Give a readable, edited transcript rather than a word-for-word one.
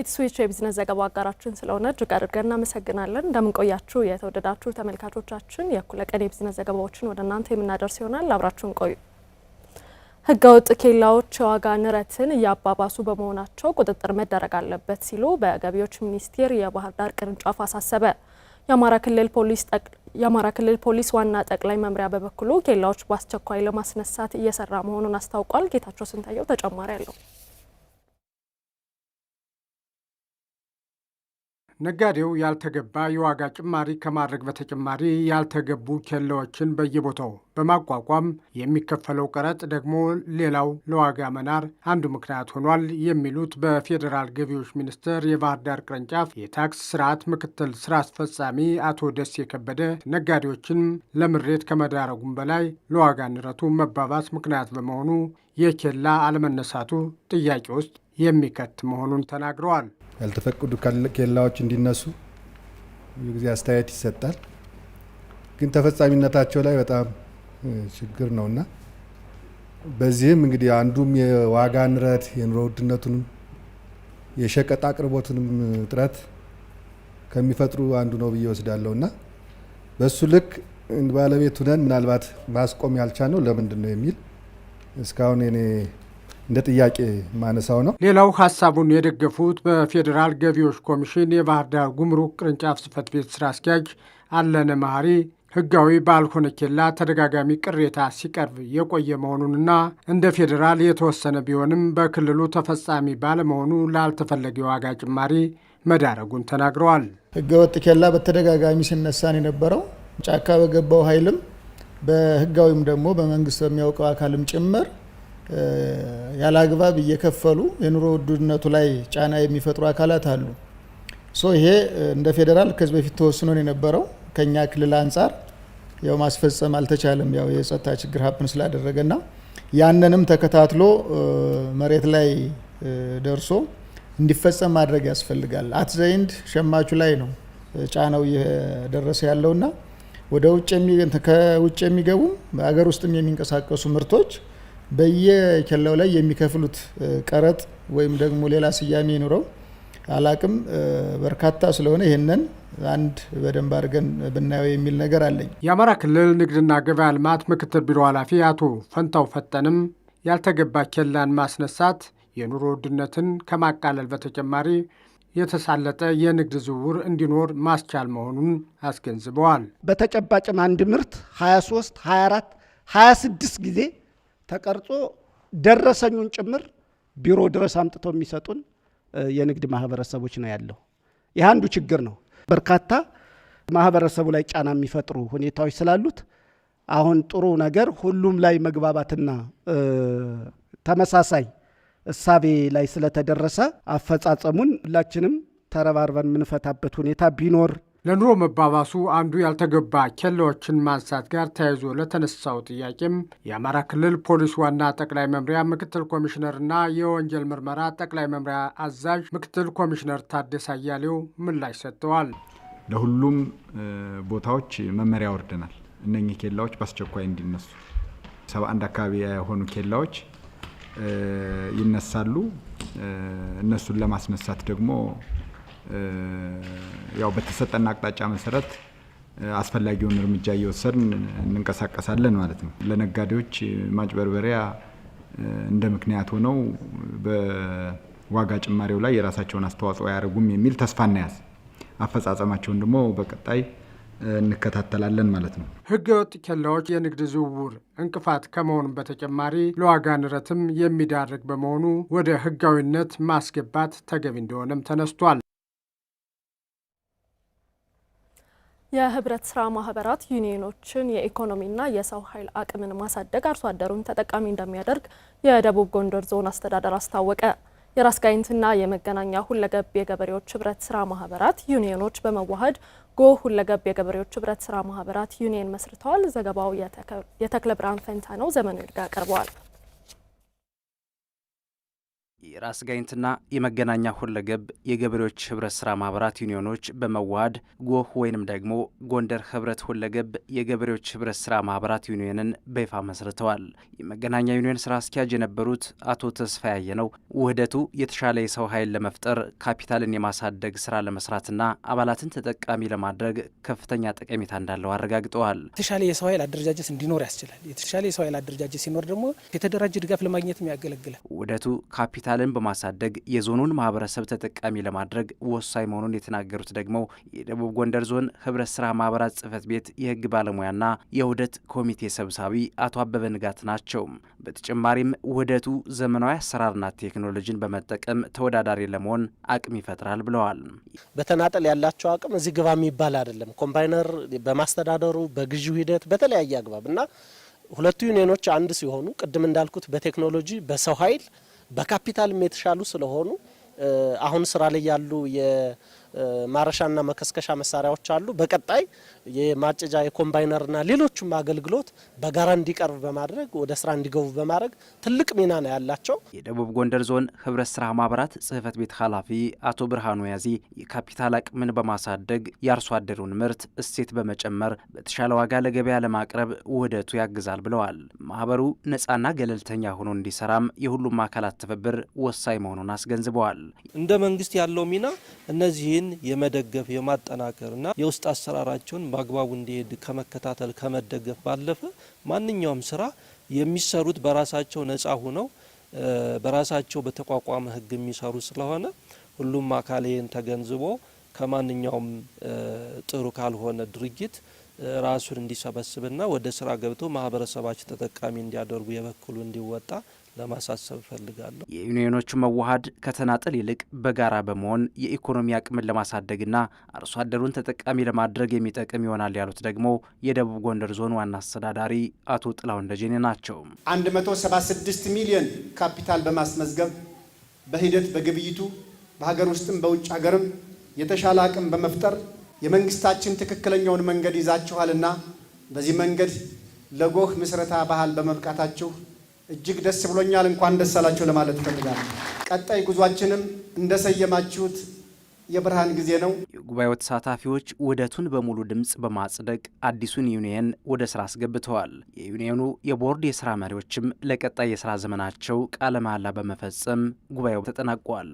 ኢትስዊች የቢዝነስ ዘገባ አጋራችን ስለሆነ እጅግ አድርገን እናመሰግናለን። እንደምን ቆያችሁ የተወደዳችሁ ተመልካቾቻችን። የእኩለ ቀን የቢዝነስ ዘገባዎችን ወደ እናንተ የምናደርስ ይሆናል። አብራችሁን ቆዩ። ህገወጥ ኬላዎች የዋጋ ንረትን እያባባሱ በመሆናቸው ቁጥጥር መደረግ አለበት ሲሉ በገቢዎች ሚኒስቴር የባህር ዳር ቅርንጫፍ አሳሰበ። የአማራ ክልል ፖሊስ ዋና ጠቅላይ መምሪያ በበኩሉ ኬላዎች በአስቸኳይ ለማስነሳት እየሰራ መሆኑን አስታውቋል። ጌታቸው ስንታየው ተጨማሪ አለው። ነጋዴው ያልተገባ የዋጋ ጭማሪ ከማድረግ በተጨማሪ ያልተገቡ ኬላዎችን በየቦታው በማቋቋም የሚከፈለው ቀረጥ ደግሞ ሌላው ለዋጋ መናር አንዱ ምክንያት ሆኗል የሚሉት በፌዴራል ገቢዎች ሚኒስቴር የባህር ዳር ቅርንጫፍ የታክስ ስርዓት ምክትል ስራ አስፈጻሚ አቶ ደሴ ከበደ ነጋዴዎችን ለምሬት ከመዳረጉም በላይ ለዋጋ ንረቱ መባባስ ምክንያት በመሆኑ የኬላ አለመነሳቱ ጥያቄ ውስጥ የሚከት መሆኑን ተናግረዋል። ያልተፈቀዱ ኬላዎች እንዲነሱ ጊዜ አስተያየት ይሰጣል፣ ግን ተፈጻሚነታቸው ላይ በጣም ችግር ነውና በዚህም እንግዲህ አንዱም የዋጋ ንረት የኑሮ ውድነቱንም የሸቀጥ አቅርቦቱንም እጥረት ከሚፈጥሩ አንዱ ነው ብዬ ወስዳለሁና በሱ ልክ ባለቤት ሆነን ምናልባት ማስቆም ያልቻልነው ለምንድን ነው የሚል እስካሁን እኔ እንደ ጥያቄ ማነሳው ነው። ሌላው ሀሳቡን የደገፉት በፌዴራል ገቢዎች ኮሚሽን የባህር ዳር ጉምሩክ ቅርንጫፍ ጽሕፈት ቤት ስራ አስኪያጅ አለነ መሀሪ ህጋዊ ባልሆነ ኬላ ተደጋጋሚ ቅሬታ ሲቀርብ የቆየ መሆኑንና እንደ ፌዴራል የተወሰነ ቢሆንም በክልሉ ተፈጻሚ ባለመሆኑ ላልተፈለገ የዋጋ ጭማሪ መዳረጉን ተናግረዋል። ህገወጥ ኬላ በተደጋጋሚ ሲነሳን የነበረው ጫካ በገባው ኃይልም በህጋዊም ደግሞ በመንግስት በሚያውቀው አካልም ጭምር ያለ አግባብ እየከፈሉ የኑሮ ውድነቱ ላይ ጫና የሚፈጥሩ አካላት አሉ። ይሄ እንደ ፌዴራል ከዚህ በፊት ተወስኖ የነበረው ከኛ ክልል አንጻር ያው ማስፈጸም አልተቻለም። ያው የጸጥታ ችግር ሀፕን ስላደረገና ያንንም ተከታትሎ መሬት ላይ ደርሶ እንዲፈጸም ማድረግ ያስፈልጋል። አትዘይንድ ሸማቹ ላይ ነው ጫናው እየደረሰ ያለውና ወደ ከውጭ የሚገቡ በአገር ውስጥም የሚንቀሳቀሱ ምርቶች በየኬላው ላይ የሚከፍሉት ቀረጥ ወይም ደግሞ ሌላ ስያሜ ይኑረው አላቅም በርካታ ስለሆነ ይሄንን አንድ በደንብ አድርገን ብናየው የሚል ነገር አለኝ። የአማራ ክልል ንግድና ገበያ ልማት ምክትል ቢሮ ኃላፊ አቶ ፈንታው ፈጠንም ያልተገባ ኬላን ማስነሳት የኑሮ ውድነትን ከማቃለል በተጨማሪ የተሳለጠ የንግድ ዝውውር እንዲኖር ማስቻል መሆኑን አስገንዝበዋል። በተጨባጭም አንድ ምርት 23፣ 24፣ 26 ጊዜ ተቀርጾ ደረሰኙን ጭምር ቢሮ ድረስ አምጥተው የሚሰጡን የንግድ ማህበረሰቦች ነው ያለው። ይህ አንዱ ችግር ነው። በርካታ ማህበረሰቡ ላይ ጫና የሚፈጥሩ ሁኔታዎች ስላሉት አሁን ጥሩ ነገር ሁሉም ላይ መግባባትና ተመሳሳይ እሳቤ ላይ ስለተደረሰ አፈጻጸሙን ሁላችንም ተረባርበን የምንፈታበት ሁኔታ ቢኖር ለኑሮ መባባሱ አንዱ ያልተገባ ኬላዎችን ማንሳት ጋር ተያይዞ ለተነሳው ጥያቄም የአማራ ክልል ፖሊስ ዋና ጠቅላይ መምሪያ ምክትል ኮሚሽነርና የወንጀል ምርመራ ጠቅላይ መምሪያ አዛዥ ምክትል ኮሚሽነር ታደሰ አያሌው ምላሽ ሰጥተዋል። ለሁሉም ቦታዎች መመሪያ ወርደናል። እነኚህ ኬላዎች በአስቸኳይ እንዲነሱ 71 አካባቢ የሆኑ ኬላዎች ይነሳሉ። እነሱን ለማስነሳት ደግሞ ያው በተሰጠና አቅጣጫ መሰረት አስፈላጊውን እርምጃ እየወሰድን እንንቀሳቀሳለን ማለት ነው። ለነጋዴዎች ማጭበርበሪያ እንደ ምክንያት ሆነው በዋጋ ጭማሪው ላይ የራሳቸውን አስተዋጽኦ ያደርጉም የሚል ተስፋ እናያዝ። አፈጻጸማቸውን ደግሞ በቀጣይ እንከታተላለን ማለት ነው። ህገወጥ ኬላዎች የንግድ ዝውውር እንቅፋት ከመሆኑም በተጨማሪ ለዋጋ ንረትም የሚዳርግ በመሆኑ ወደ ህጋዊነት ማስገባት ተገቢ እንደሆነም ተነስቷል። የህብረት ስራ ማህበራት ዩኒየኖችን የኢኮኖሚና የሰው ኃይል አቅምን ማሳደግ አርሶ አደሩን ተጠቃሚ እንደሚያደርግ የደቡብ ጎንደር ዞን አስተዳደር አስታወቀ። የራስ ጋይንትና የመገናኛ ሁለገብ የገበሬዎች ህብረት ስራ ማህበራት ዩኒየኖች በመዋሃድ ጎ ሁለገብ የገበሬዎች ህብረት ስራ ማህበራት ዩኒየን መስርተዋል። ዘገባው የተክለ ብርሃን ፈንታ ነው። ዘመኑ ይርጋ ያቀርበዋል። የራስ ጋይንትና የመገናኛ ሁለገብ የገበሬዎች ህብረት ስራ ማህበራት ዩኒዮኖች በመዋሃድ ጎህ ወይንም ደግሞ ጎንደር ህብረት ሁለገብ የገበሬዎች ህብረት ስራ ማህበራት ዩኒዮንን በይፋ መስርተዋል። የመገናኛ ዩኒዮን ስራ አስኪያጅ የነበሩት አቶ ተስፋ ያየነው ውህደቱ የተሻለ የሰው ኃይል ለመፍጠር ካፒታልን የማሳደግ ስራ ለመስራትና አባላትን ተጠቃሚ ለማድረግ ከፍተኛ ጠቀሜታ እንዳለው አረጋግጠዋል። የተሻለ የሰው ኃይል አደረጃጀት እንዲኖር ያስችላል። የተሻለ የሰው ኃይል አደረጃጀት ሲኖር ደግሞ የተደራጀ ድጋፍ ለማግኘትም ያገለግላል። ውህደቱ ካፒታልን በማሳደግ የዞኑን ማህበረሰብ ተጠቃሚ ለማድረግ ወሳኝ መሆኑን የተናገሩት ደግሞ የደቡብ ጎንደር ዞን ህብረት ስራ ማህበራት ጽህፈት ቤት የህግ ባለሙያና የውህደት ኮሚቴ ሰብሳቢ አቶ አበበ ንጋት ናቸው። በተጨማሪም ውህደቱ ዘመናዊ አሰራርና ቴክኖሎጂን በመጠቀም ተወዳዳሪ ለመሆን አቅም ይፈጥራል ብለዋል። በተናጠል ያላቸው አቅም እዚህ ግባ የሚባል አይደለም። ኮምባይነር በማስተዳደሩ በግዢው ሂደት በተለያየ አግባብ እና ሁለቱ ዩኒዮኖች አንድ ሲሆኑ ቅድም እንዳልኩት በቴክኖሎጂ በሰው ኃይል በካፒታልም የተሻሉ ስለሆኑ አሁን ስራ ላይ ያሉ የማረሻና መከስከሻ መሳሪያዎች አሉ። በቀጣይ የማጨጃ የኮምባይነርና ሌሎችም አገልግሎት በጋራ እንዲቀርብ በማድረግ ወደ ስራ እንዲገቡ በማድረግ ትልቅ ሚና ነው ያላቸው። የደቡብ ጎንደር ዞን ህብረት ስራ ማህበራት ጽህፈት ቤት ኃላፊ አቶ ብርሃኑ ያዚ የካፒታል አቅምን በማሳደግ የአርሶ አደሩን ምርት እሴት በመጨመር በተሻለ ዋጋ ለገበያ ለማቅረብ ውህደቱ ያግዛል ብለዋል። ማህበሩ ነጻና ገለልተኛ ሆኖ እንዲሰራም የሁሉም አካላት ትብብር ወሳኝ መሆኑን አስገንዝበዋል። እንደ መንግስት ያለው ሚና እነዚህን የመደገፍ የማጠናከርና የውስጥ አሰራራቸውን በአግባቡ እንዲሄድ ከመከታተል ከመደገፍ ባለፈ ማንኛውም ስራ የሚሰሩት በራሳቸው ነጻ ሆነው በራሳቸው በተቋቋመ ህግ የሚሰሩ ስለሆነ ሁሉም አካል ይህን ተገንዝቦ ከማንኛውም ጥሩ ካልሆነ ድርጊት ራሱን እንዲሰበስብና ወደ ስራ ገብቶ ማህበረሰባችን ተጠቃሚ እንዲያደርጉ የበኩሉ እንዲወጣ ለማሳሰብ ፈልጋለሁ። የዩኒዮኖቹ መዋሃድ ከተናጠል ይልቅ በጋራ በመሆን የኢኮኖሚ አቅምን ለማሳደግና አርሶ አደሩን ተጠቃሚ ለማድረግ የሚጠቅም ይሆናል ያሉት ደግሞ የደቡብ ጎንደር ዞን ዋና አስተዳዳሪ አቶ ጥላሁን ደጀኔ ናቸው። 176 ሚሊዮን ካፒታል በማስመዝገብ በሂደት በግብይቱ በሀገር ውስጥም በውጭ ሀገርም የተሻለ አቅም በመፍጠር የመንግስታችን ትክክለኛውን መንገድ ይዛችኋልና በዚህ መንገድ ለጎህ ምስረታ ባህል በመብቃታችሁ እጅግ ደስ ብሎኛል። እንኳን ደስ አላችሁ ለማለት እፈልጋለሁ። ቀጣይ ጉዟችንም እንደሰየማችሁት የብርሃን ጊዜ ነው። የጉባኤው ተሳታፊዎች ውህደቱን በሙሉ ድምፅ በማጽደቅ አዲሱን ዩኒየን ወደ ስራ አስገብተዋል። የዩኒየኑ የቦርድ የስራ መሪዎችም ለቀጣይ የስራ ዘመናቸው ቃለ መሃላ በመፈጸም ጉባኤው ተጠናቋል።